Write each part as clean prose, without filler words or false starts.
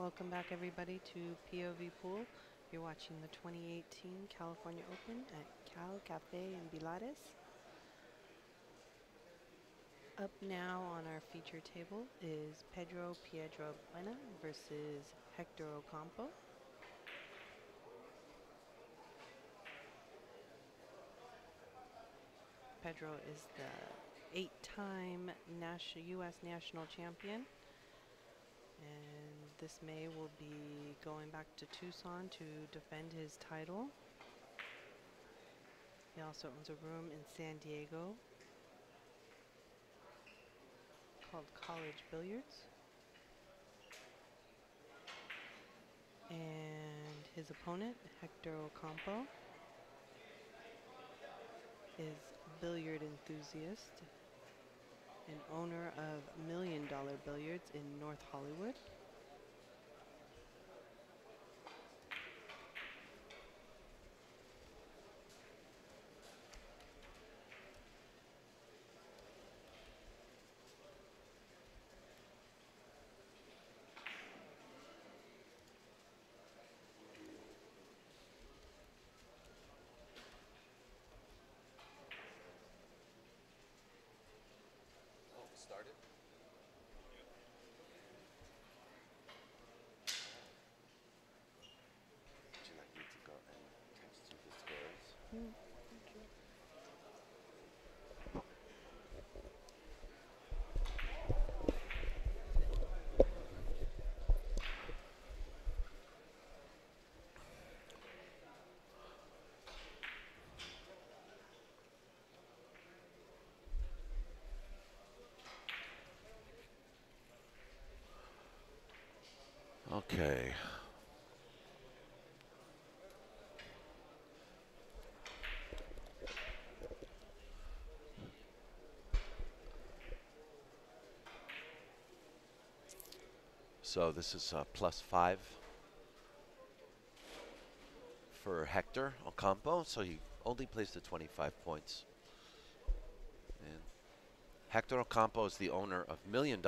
Welcome back, everybody, to POVPOOL. You're watching the 2018 California Open at Cal Cafe in Billares. Up now on our feature table is Pedro PIEDRABUENA versus Hector OCAMPO. Pedro is the 8-time U.S. national champion. And this May will be going back to Tucson to defend his title. He also owns a room in San Diego called College Billiards. And his opponent, Hector OCAMPO, is a billiard enthusiast and owner of $1 Million Billiards in North Hollywood. Started? Would you like me to go and text you the scores? Thank you. Okay. So this is +5 for Hector OCAMPO. So he only plays to 25 points. And Hector OCAMPO is the owner of $1 Million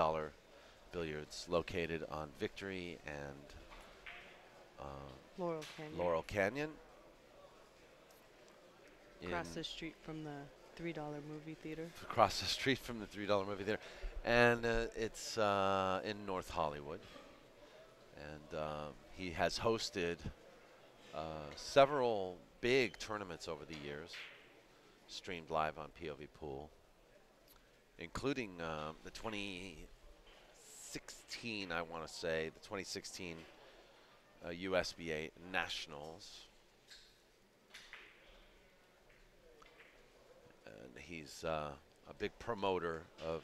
Billiards located on Victory and Laurel Canyon. Laurel Canyon. Across the street from the $3 movie theater. Across the street from the $3 movie theater. And it's in North Hollywood. And he has hosted several big tournaments over the years, streamed live on POVPOOL, including the 2016, I want to say, the 2016 USBA Nationals. And he's a big promoter of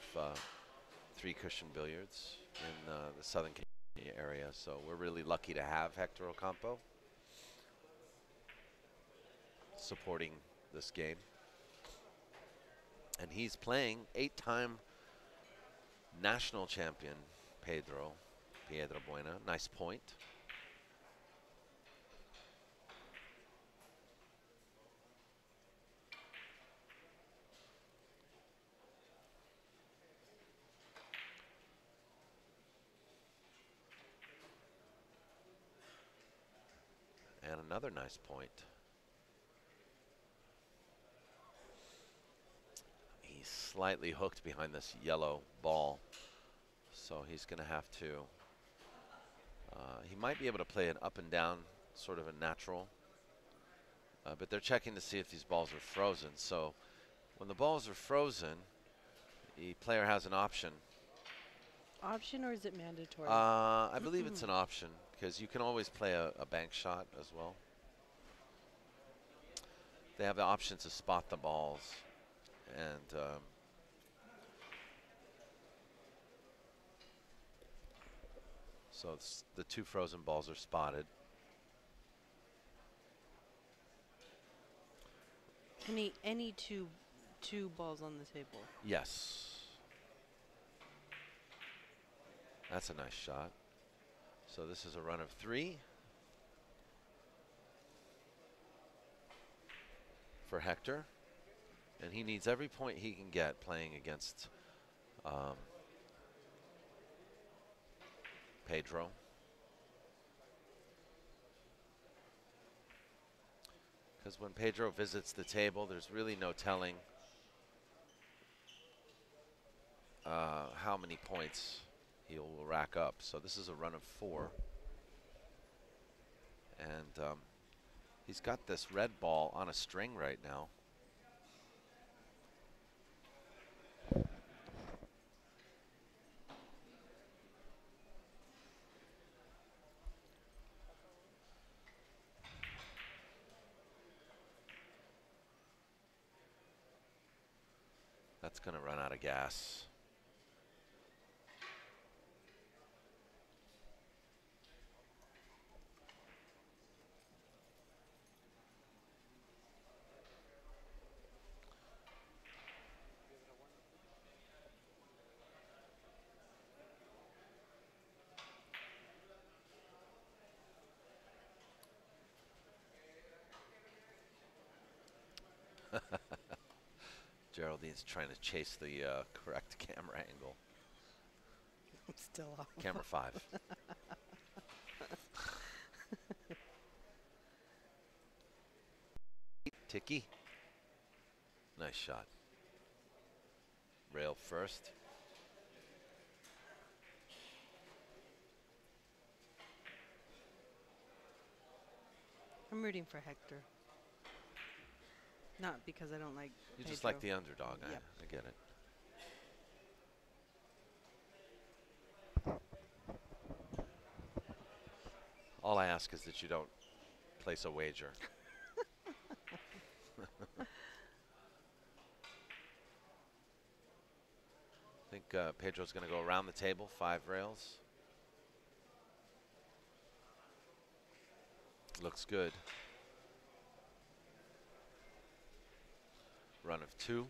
three-cushion billiards in the Southern California area, so we're really lucky to have Hector OCAMPO supporting this game. And he's playing 8-time national champion Pedro PIEDRABUENA. Nice point. And another nice point. He's slightly hooked behind this yellow ball, so he's going to have to, he might be able to play an up and down, sort of a natural, but they're checking to see if these balls are frozen. So when the balls are frozen, the player has an option. Option, or is it mandatory? I believe it's an option, because you can always play a bank shot as well. They have the option to spot the balls, and so the two frozen balls are spotted. Any two balls on the table. Yes. That's a nice shot. So this is a run of 3 for Hector. And he needs every point he can get playing against Pedro. Because when Pedro visits the table, there's really no telling how many points he will rack up. So this is a run of 4. And he's got this red ball on a string right now. That's going to run out of gas. Geraldine's trying to chase the correct camera angle. I'm still off. Camera 5. Ticky. Nice shot. Rail first. I'm rooting for Hector. Not because I don't like You Pedro. just like the underdog. Yep. I get it. All I ask is that you don't place a wager. I think Pedro's going to go around the table, 5 rails. Looks good. Run of 2.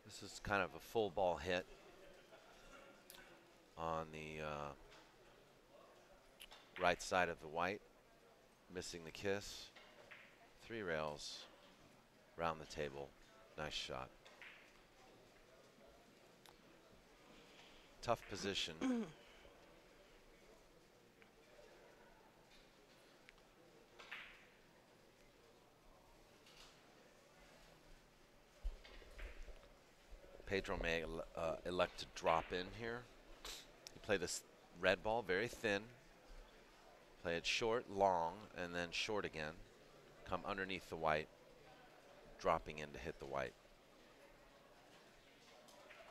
This is kind of a full ball hit on the right side of the white, missing the kiss. 3 rails round the table. Nice shot. Tough position. Pedro may elect to drop in here. You play this red ball very thin. Play it short, long, and then short again. Come underneath the white, dropping in to hit the white.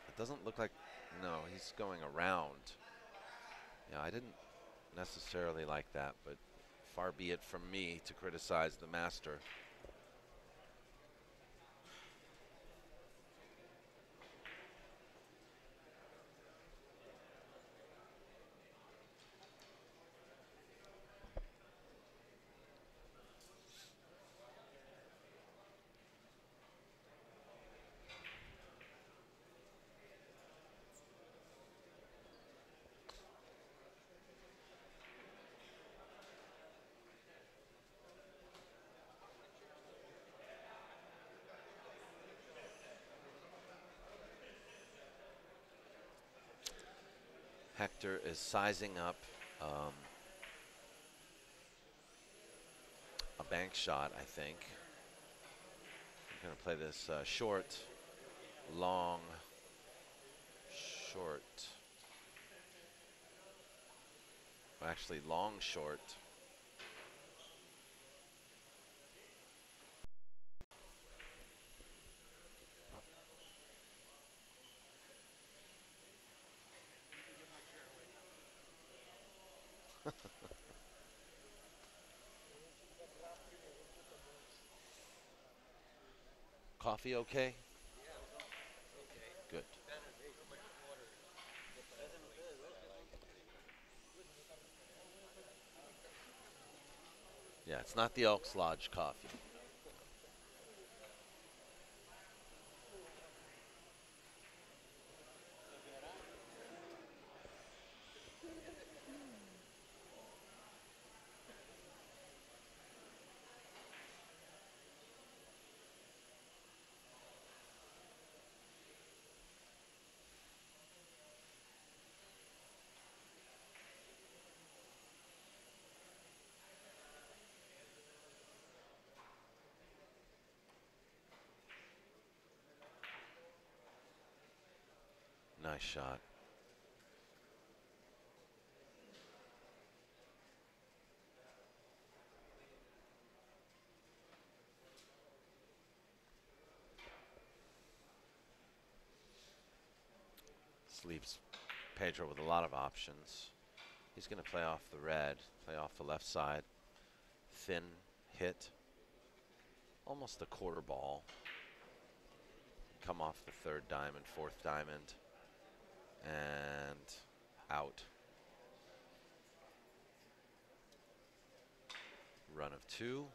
It doesn't look like, no, he's going around. Yeah, I didn't necessarily like that, but far be it from me to criticize the master. Hector is sizing up a bank shot, I think. I'm going to play this short, long, short. Well, actually, long, short. Coffee okay? Good. Yeah, it's not the Elks Lodge coffee. nice shot. This leaves Pedro with a lot of options. He's going to play off the red, play off the left side. Thin hit. Almost a quarter ball. Come off the third diamond, fourth diamond. And out. Run of 2.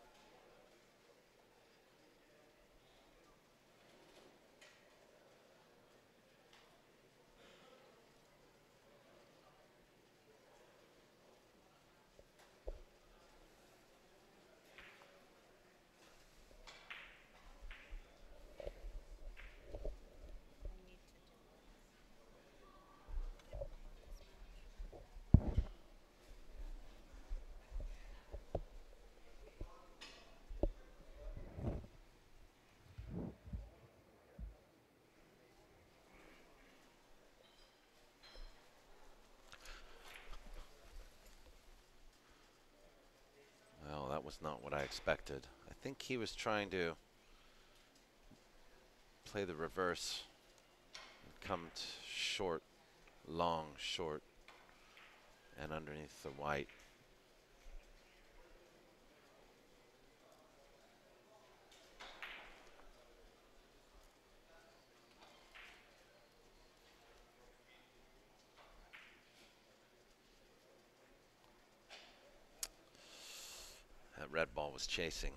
Well, that was not what I expected. I think he was trying to play the reverse and come short, long, short, and underneath the white. That red ball was chasing.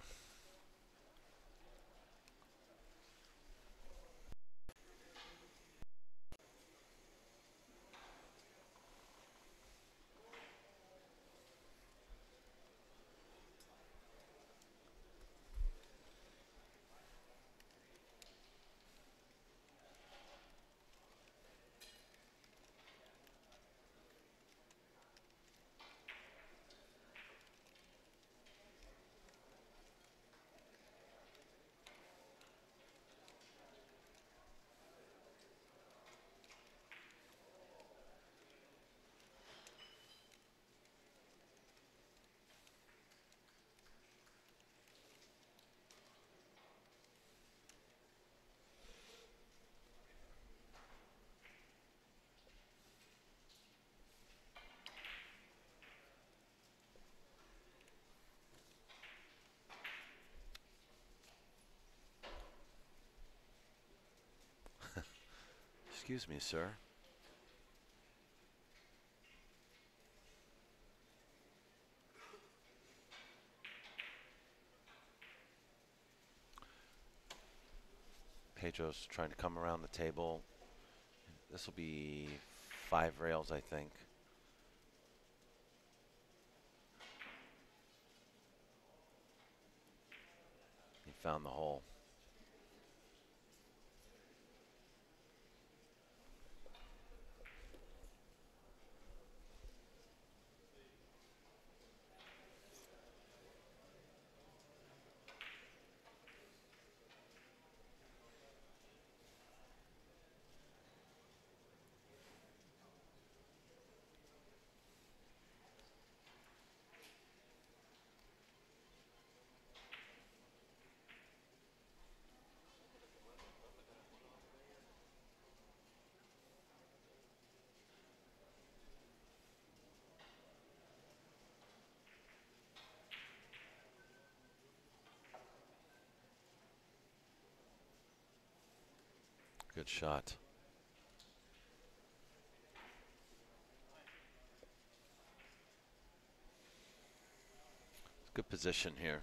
Excuse me, sir. Pedro's trying to come around the table. This will be 5 rails, I think. He found the hole. Good shot. Good position here.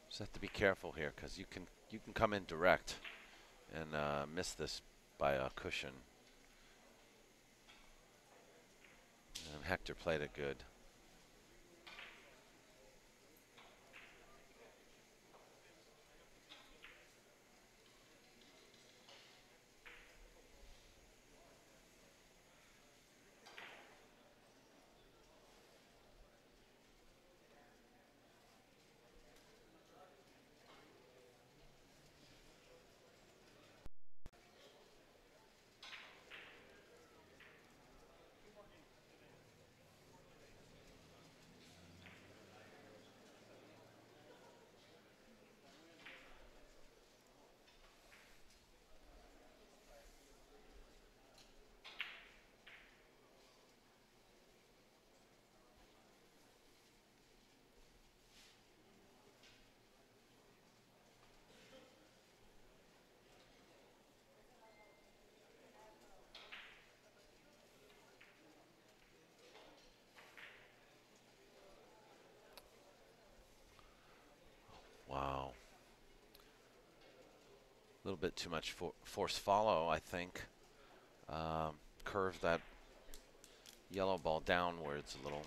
Just have to be careful here because you can come in direct and miss this by a cushion. And Hector played it good. Wow. A little bit too much force follow, I think. Curve that yellow ball downwards a little.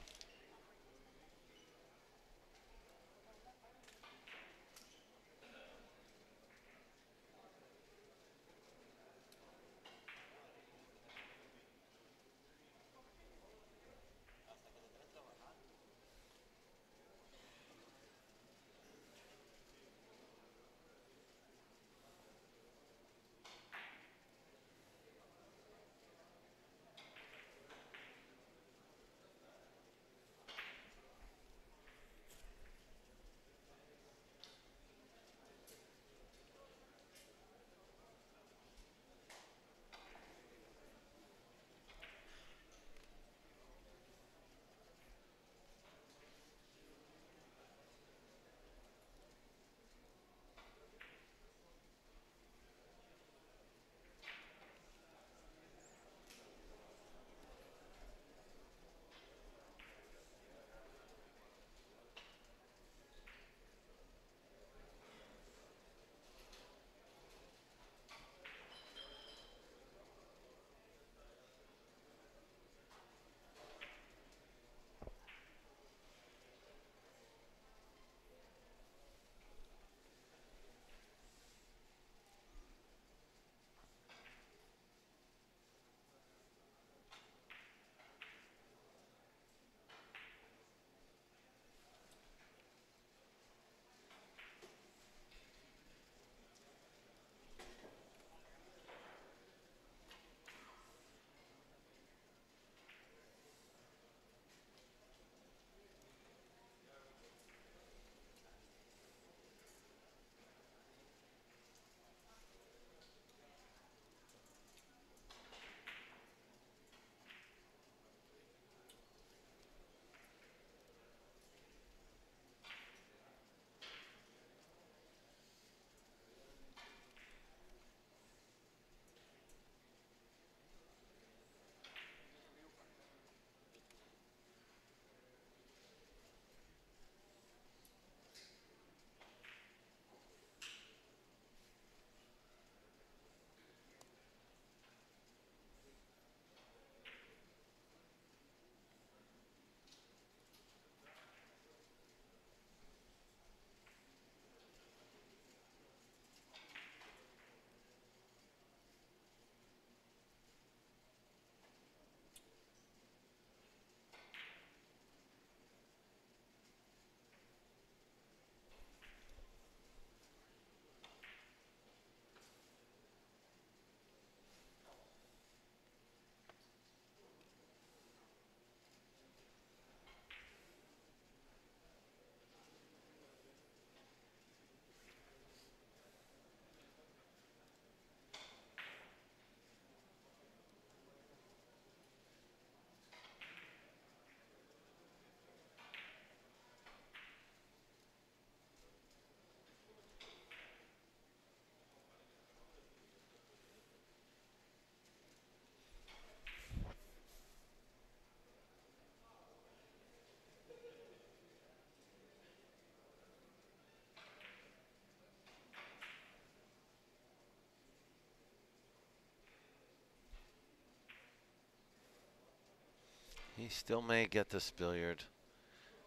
He still may get this billiard.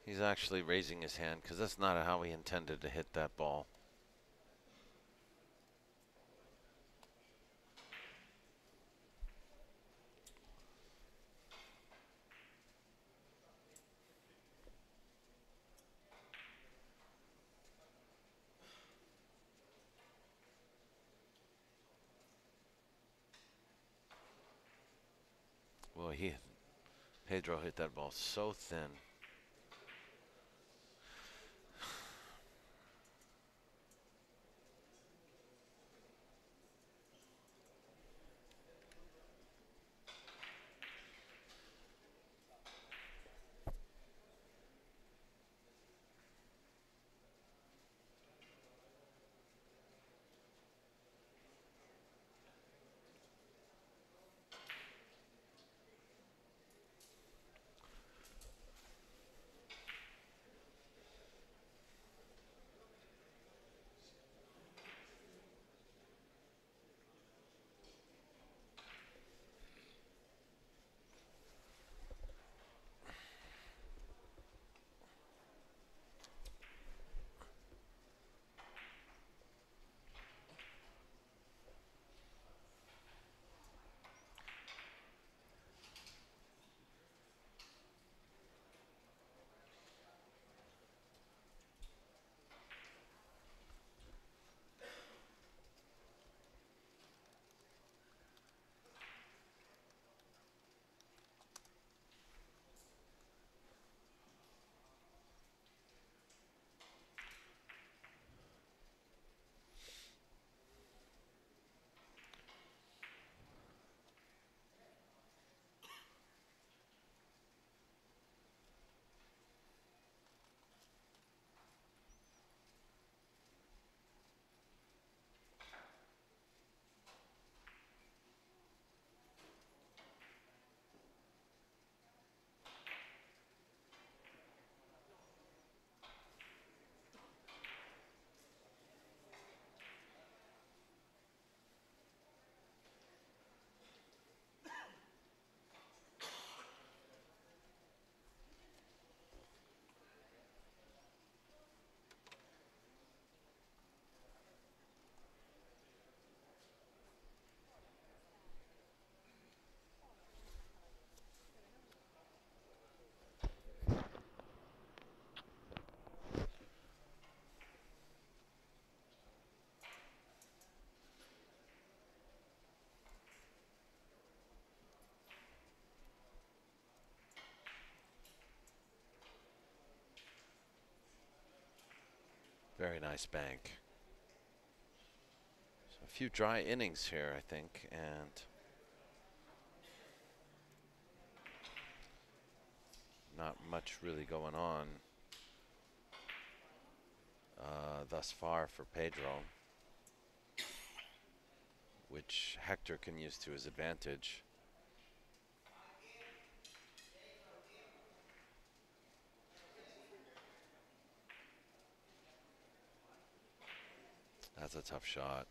He's actually raising his hand because that's not how he intended to hit that ball. Well, Pedro hit that ball so thin. Very nice bank. So a few dry innings here, I think, and not much really going on thus far for Pedro, which Hector can use to his advantage. That's a tough shot.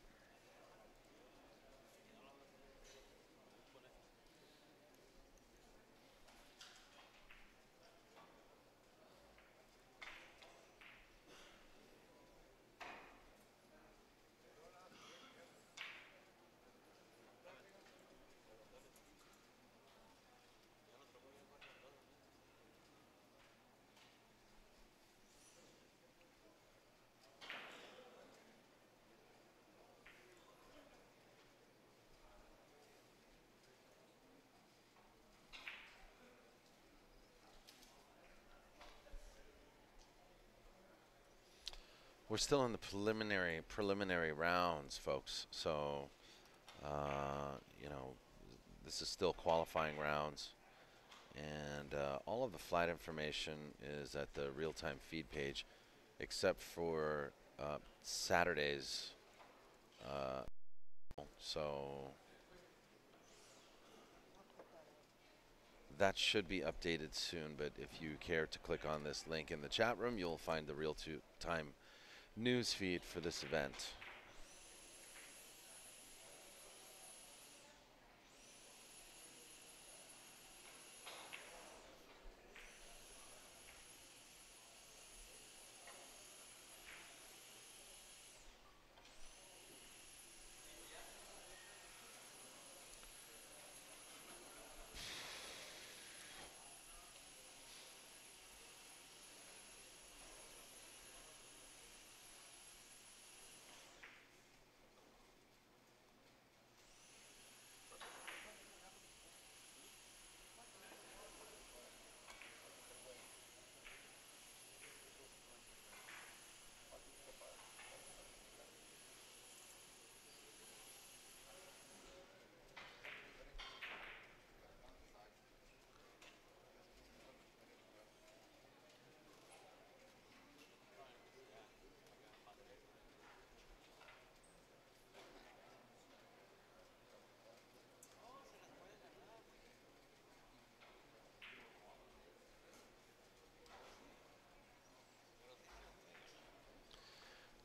We're still in the preliminary rounds, folks. So, you know, this is still qualifying rounds, and all of the flight information is at the real-time feed page, except for Saturday's. So that should be updated soon. But if you care to click on this link in the chat room, you'll find the real-time news feed for this event.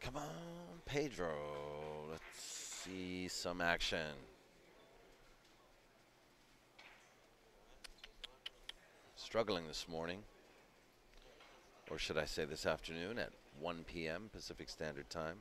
Come on, Pedro. Let's see some action. Struggling this morning, or should I say this afternoon at 1 p.m. Pacific Standard Time.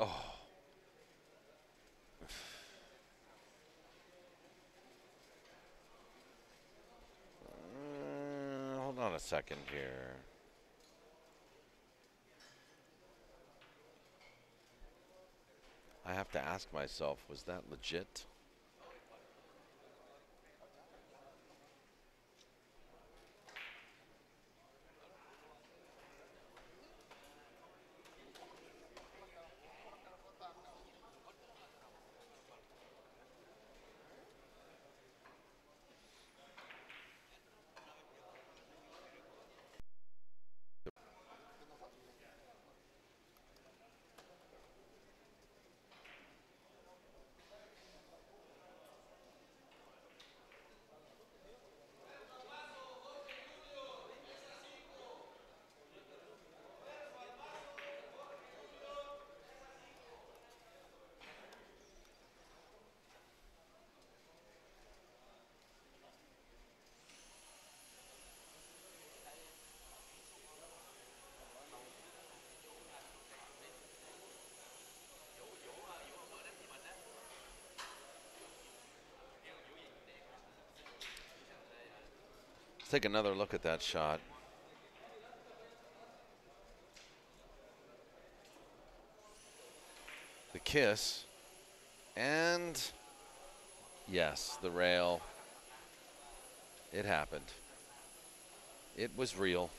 Oh. Hold on a second here. I have to ask myself, was that legit? Let's take another look at that shot. The kiss, and yes, the rail. It happened. It was real.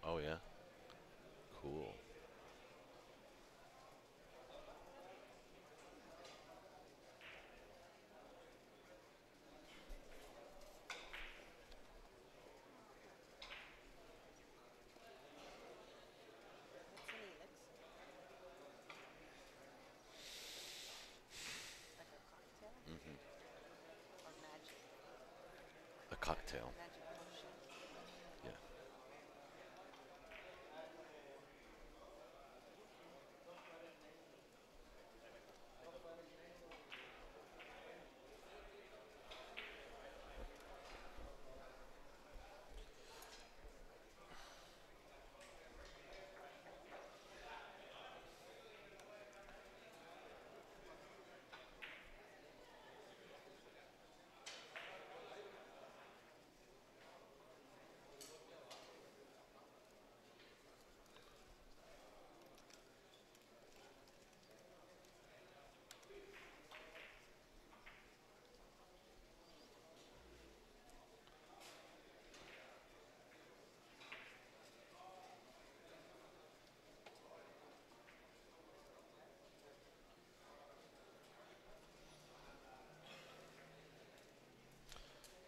Oh, yeah. Cool. A cocktail. Yeah.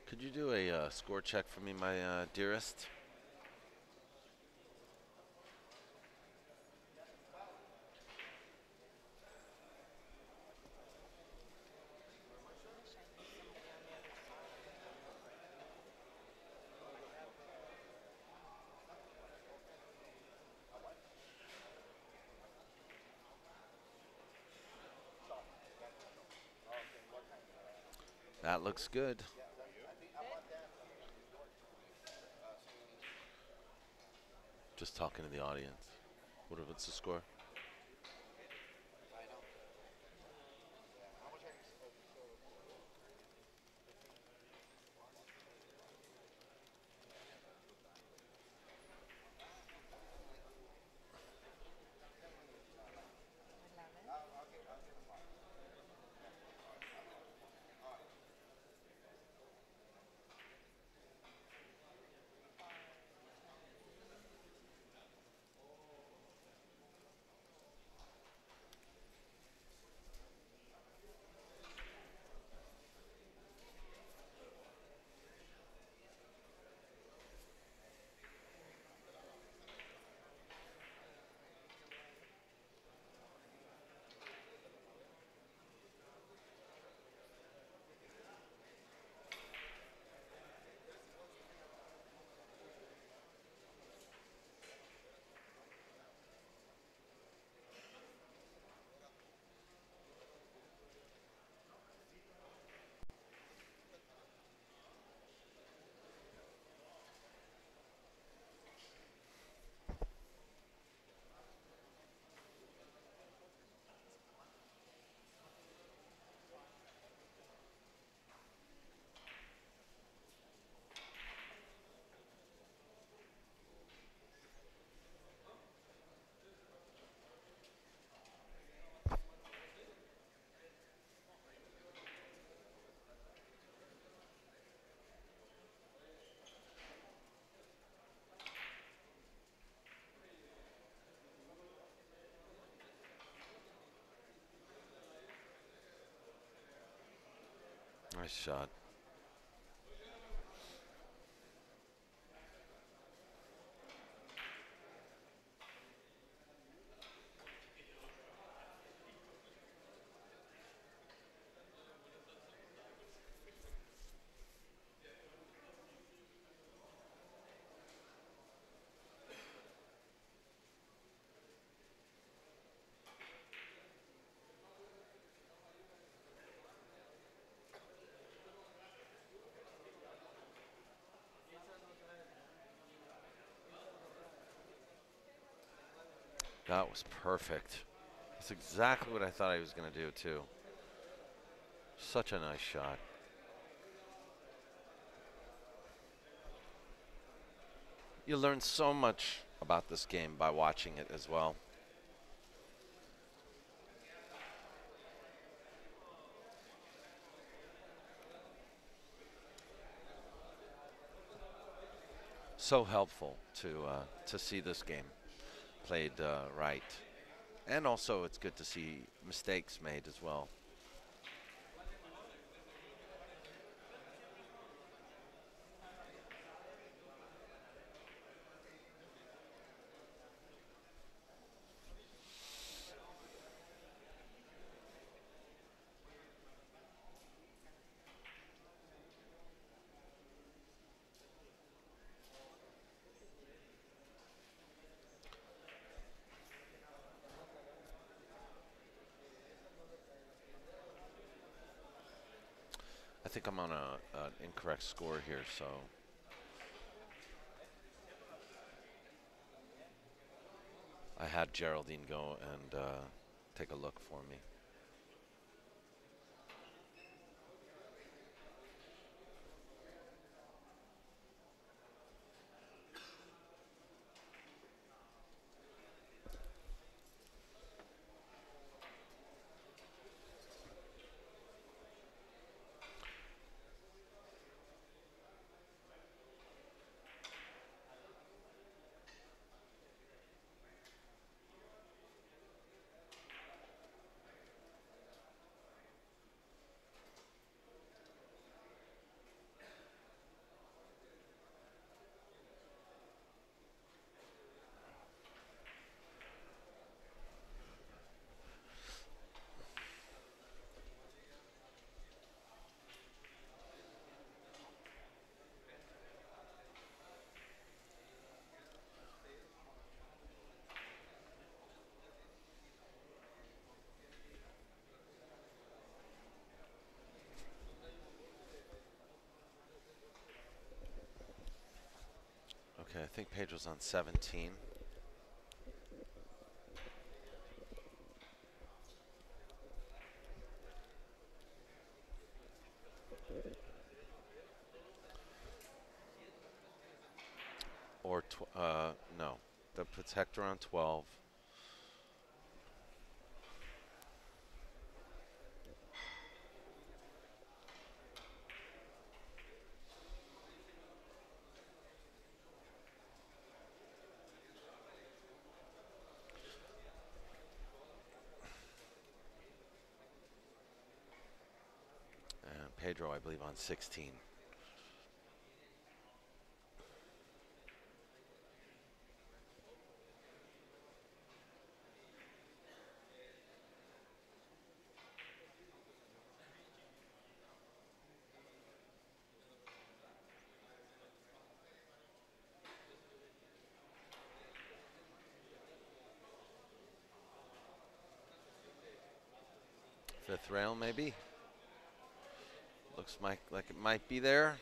Could you do a score check for me, my dearest? That looks good. Just talking to the audience. What's the score? Nice shot. That was perfect. That's exactly what I thought he was going to do, too. Such a nice shot. You learn so much about this game by watching it as well. So helpful to see this game played right. And also it's good to see mistakes made as well. I think I'm on an incorrect score here, so I had Geraldine go and take a look for me. think Pedro's on 17. Or no, that puts Hector on 12. And Pedro, I believe, on 16. Fifth rail, maybe. Looks like it might be there.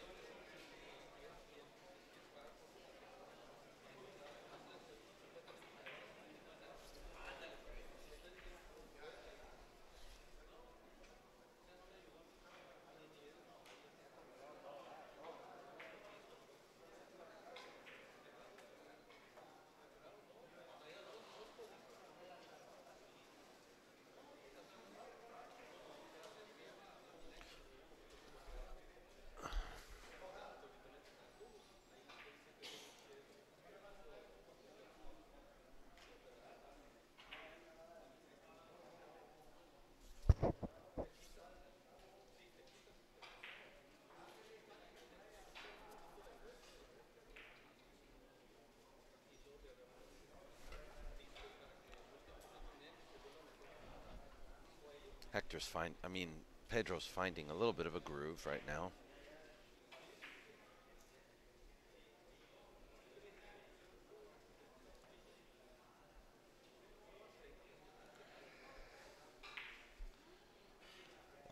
Pedro's finding a little bit of a groove right now.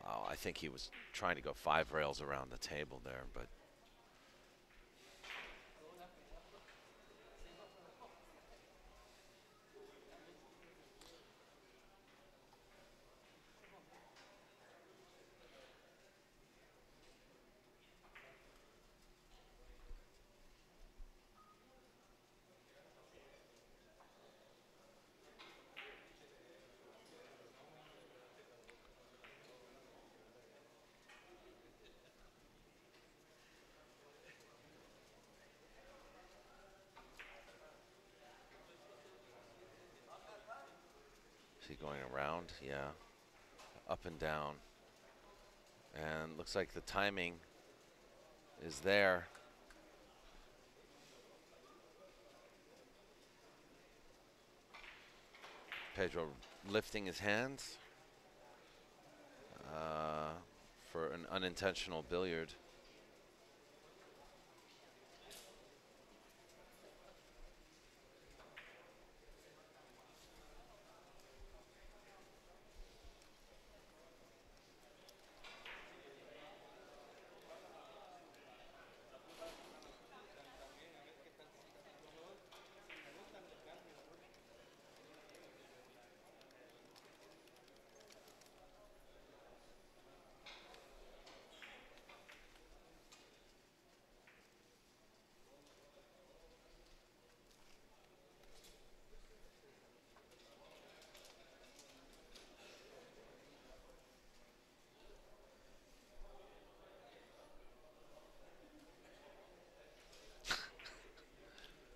Wow, I think he was trying to go 5 rails around the table there, but is he going around? Yeah. Up and down. And looks like the timing is there. Pedro lifting his hands for an unintentional billiard.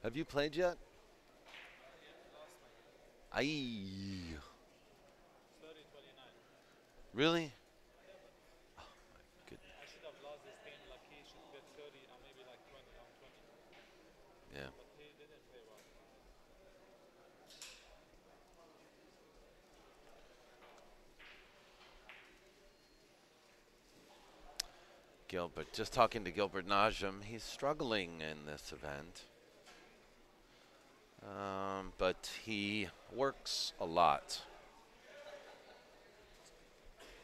Have you played yet? Aye. 30-29. Really? Oh, my goodness. I should have lost this game. Like he should get 30 or maybe like 20 on 20. Yeah. But he didn't play well. Gilbert, just talking to Gilbert Najim, he's struggling in this event. But he works a lot,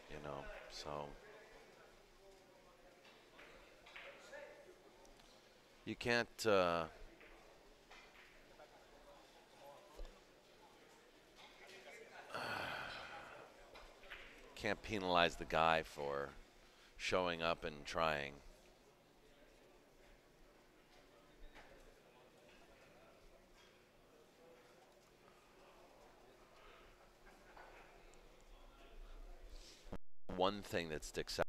you know, so you can't can't penalize the guy for showing up and trying. One thing that sticks out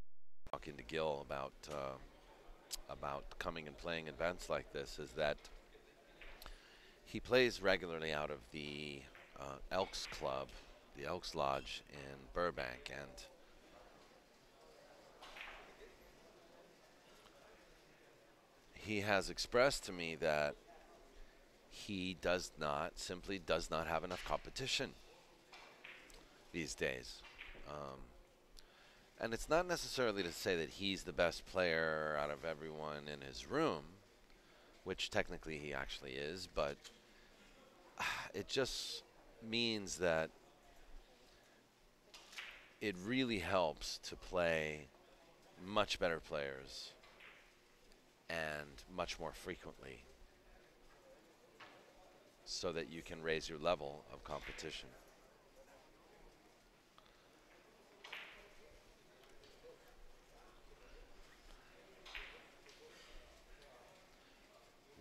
talking to Gil about coming and playing events like this is that he plays regularly out of the Elks Club, the Elks Lodge in Burbank, and he has expressed to me that he simply does not have enough competition these days. And it's not necessarily to say that he's the best player out of everyone in his room, which technically he actually is, but it just means that it really helps to play much better players and much more frequently so that you can raise your level of competition.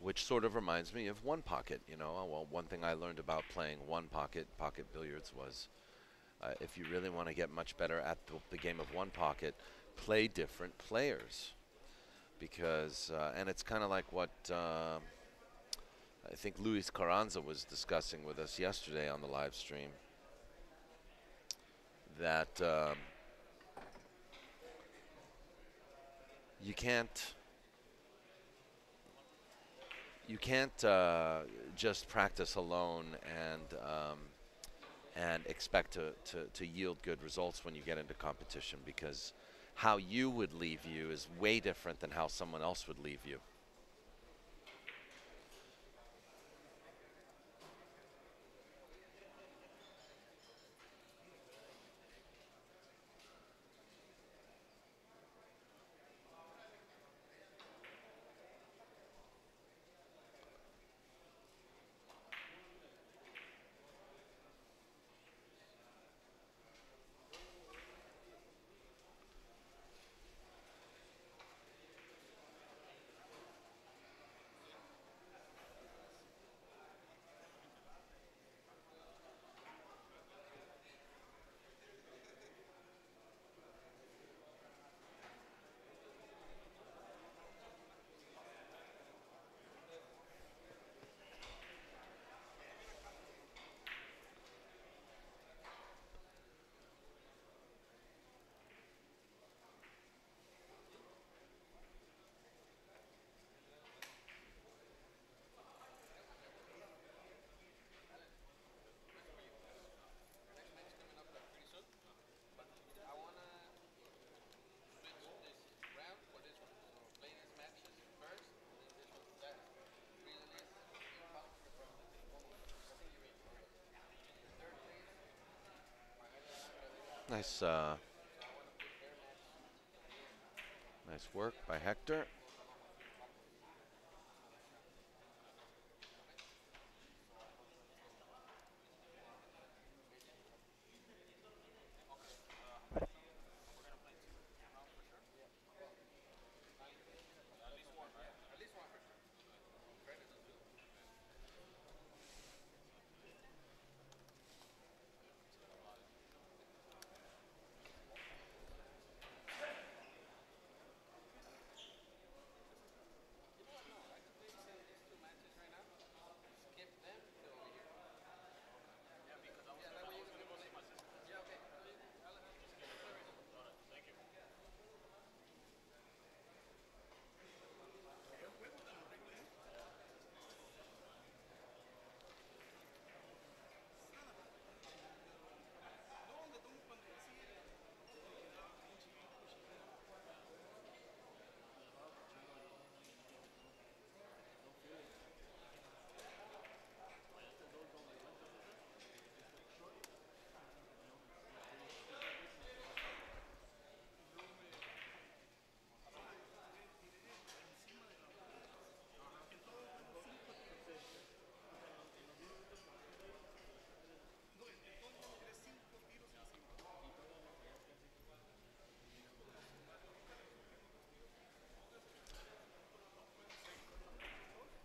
Which sort of reminds me of one pocket, you know. Well, one thing I learned about playing one pocket billiards was if you really want to get much better at the game of one pocket, play different players. Because, and it's kind of like what I think Luis Carranza was discussing with us yesterday on the live stream, that you can't just practice alone and expect to yield good results when you get into competition, because how you would leave you is way different than how someone else would leave you. Nice, nice work by Hector.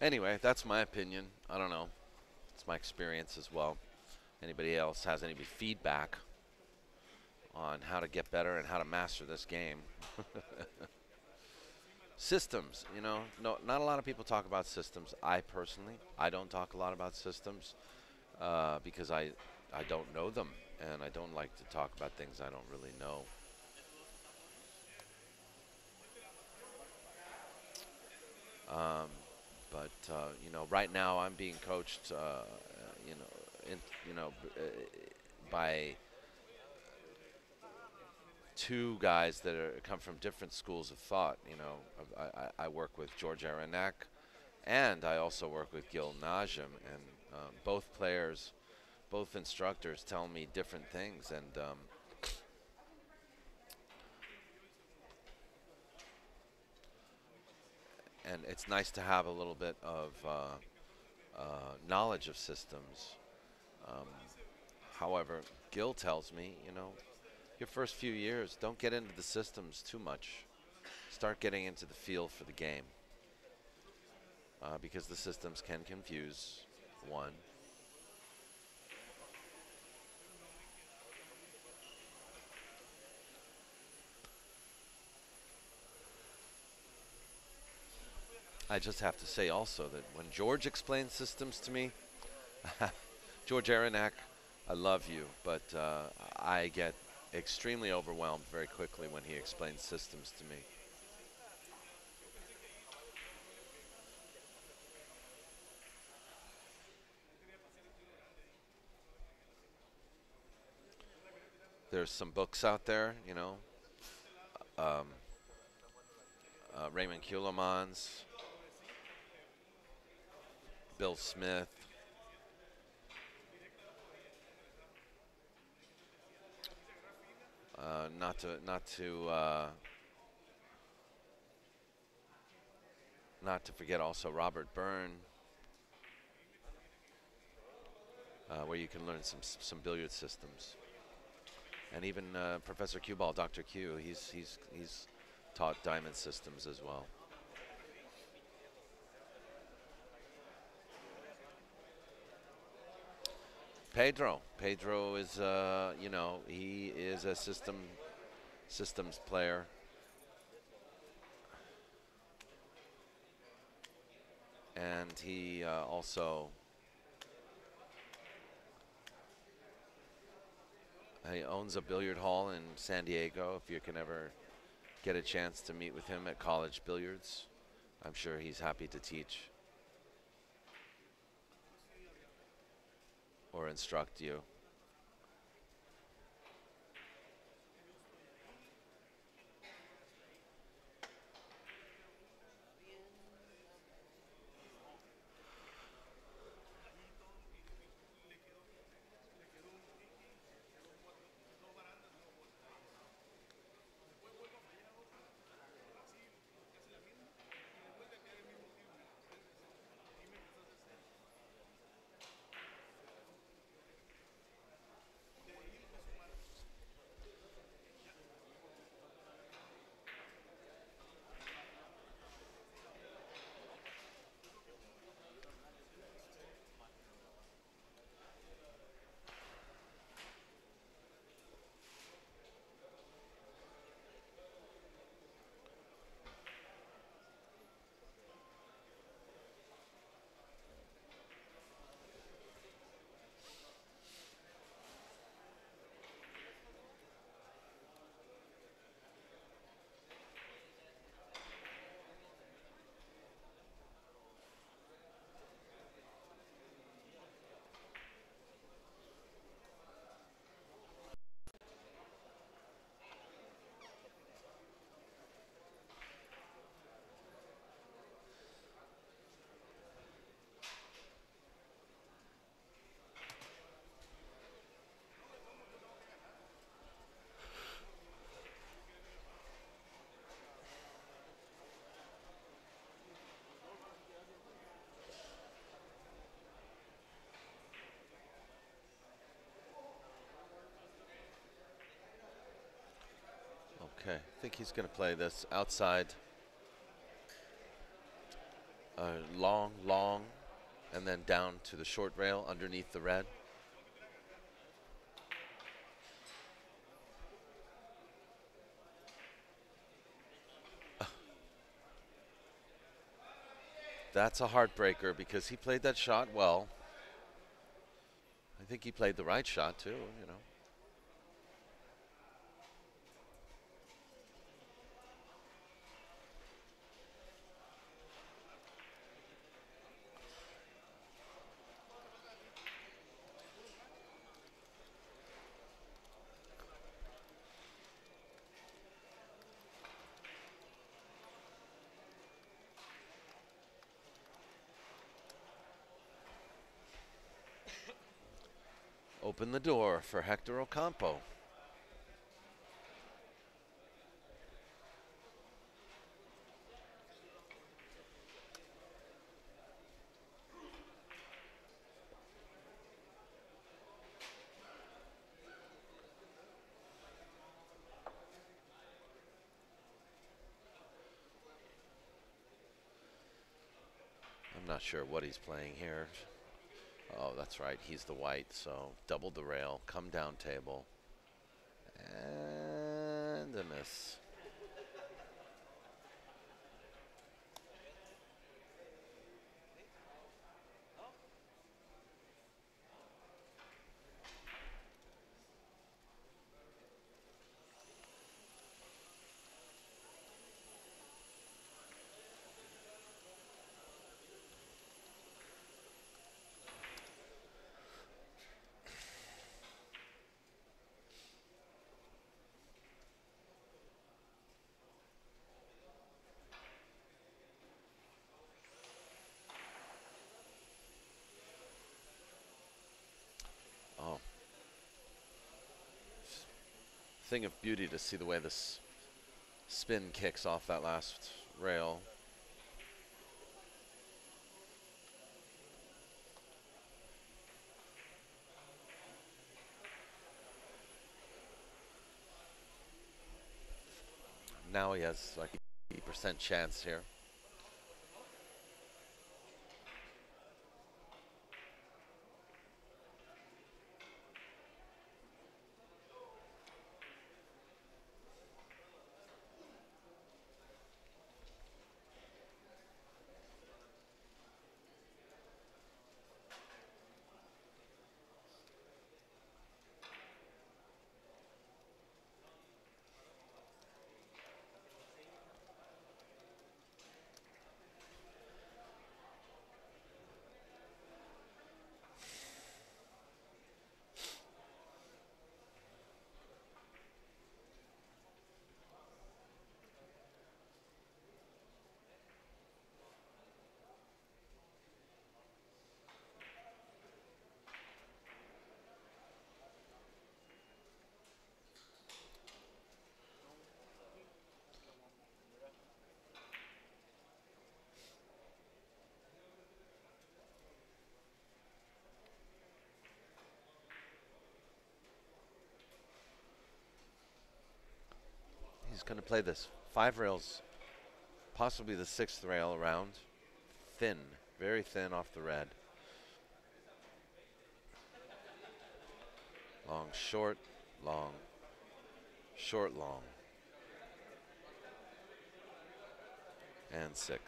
Anyway, that's my opinion. I don't know. It's my experience as well. Anybody else has any feedback on how to get better and how to master this game? Systems, you know, no, not a lot of people talk about systems. I don't talk a lot about systems because I don't know them, and I don't like to talk about things I don't really know. Um, but you know, right now I'm being coached, you know, by two guys that come from different schools of thought. You know, I work with George Aronak, and I also work with Gil Najim, and both players, both instructors tell me different things, and it's nice to have a little bit of knowledge of systems. Um, However, Gil tells me, you know, your first few years, don't get into the systems too much. Start getting into the feel for the game, because the systems can confuse one. I just have to say also that when George explains systems to me, George Aronak, I love you, but I get extremely overwhelmed very quickly when he explains systems to me. There's some books out there, you know, um, Raymond Kuhlemann's, Bill Smith, not to forget also Robert Byrne, where you can learn some billiard systems, and even Professor Q Ball, Dr. Q, he's taught diamond systems as well. Pedro is you know, he is a systems player. And he also he owns a billiard hall in San Diego. If you can ever get a chance to meet with him at college billiards, I'm sure he's happy to teach or instruct you. Okay, I think he's going to play this outside long, long, and then down to the short rail underneath the red. That's a heartbreaker because he played that shot well. I think he played the right shot too, you know. Open the door for Hector Ocampo. I'm not sure what he's playing here. Oh, that's right. He's the white, so double the rail, come down table, and a miss. Oh. Thing of beauty to see the way this spin kicks off that last rail. Now he has like 80% chance here. He's going to play this 5 rails, possibly the 6th rail around. Thin, very thin off the red. Long, short, long, short, long. And 6.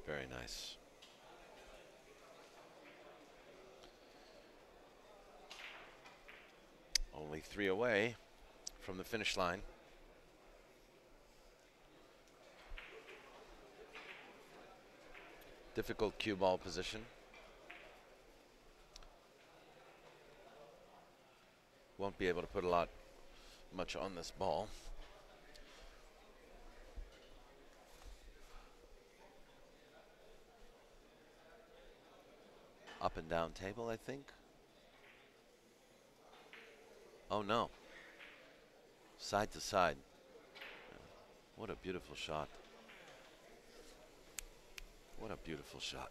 Very nice. Only 3 away from the finish line. Difficult cue ball position. Won't be able to put much on this ball. up and down table, I think. Oh no. Side to side. What a beautiful shot. What a beautiful shot.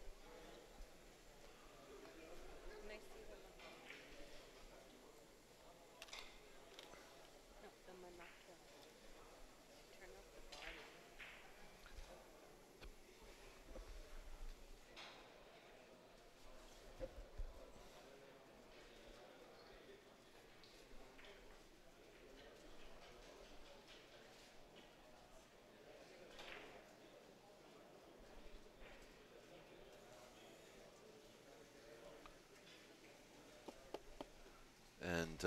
And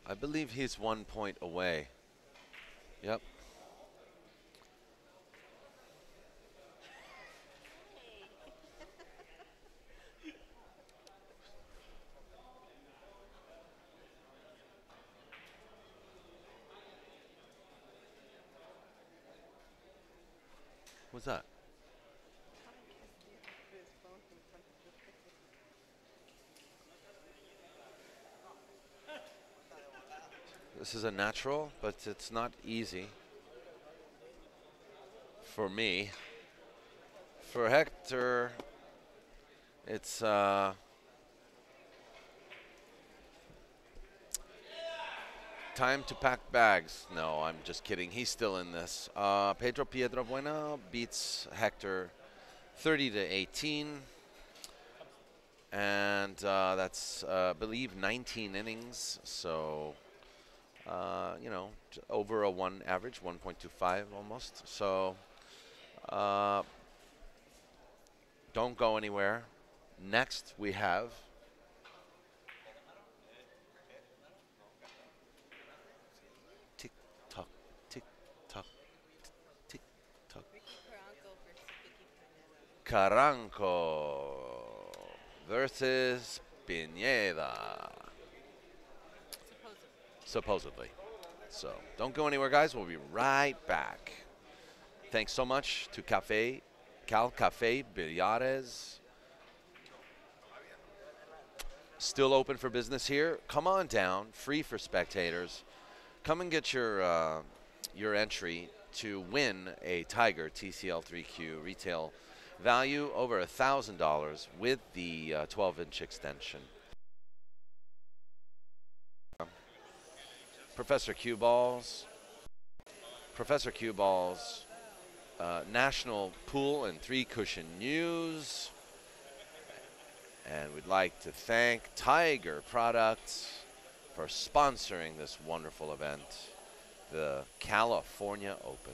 I believe he's 1 point away. Yep. What's that? This is a natural, but it's not easy for me. For Hector, it's time to pack bags. No, I'm just kidding. He's still in this. Pedro PIEDRABUENA beats Hector 30-18. And that's, I believe, 19 innings. So, you know, over a one average, 1.25 almost. So, don't go anywhere. Next, we have tick tock, tick tock, tick tock. Carranco versus Pineda. Supposedly. So don't go anywhere, guys. We'll be right back. Thanks so much to Cal Cafe Billares. Still open for business here. Come on down, free for spectators. Come and get your entry to win a Tiger TCL3Q retail value over $1,000 with the 12-inch extension. Professor Cue Balls. Professor Cue Balls. National Pool and 3-Cushion News. And we'd like to thank Tiger Products for sponsoring this wonderful event, the California Open.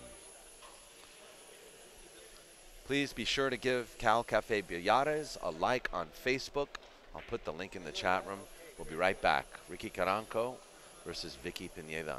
Please be sure to give Cal Cafe Billares a like on Facebook. I'll put the link in the chat room. We'll be right back. Ricky Carranco versus Vicky Pineda.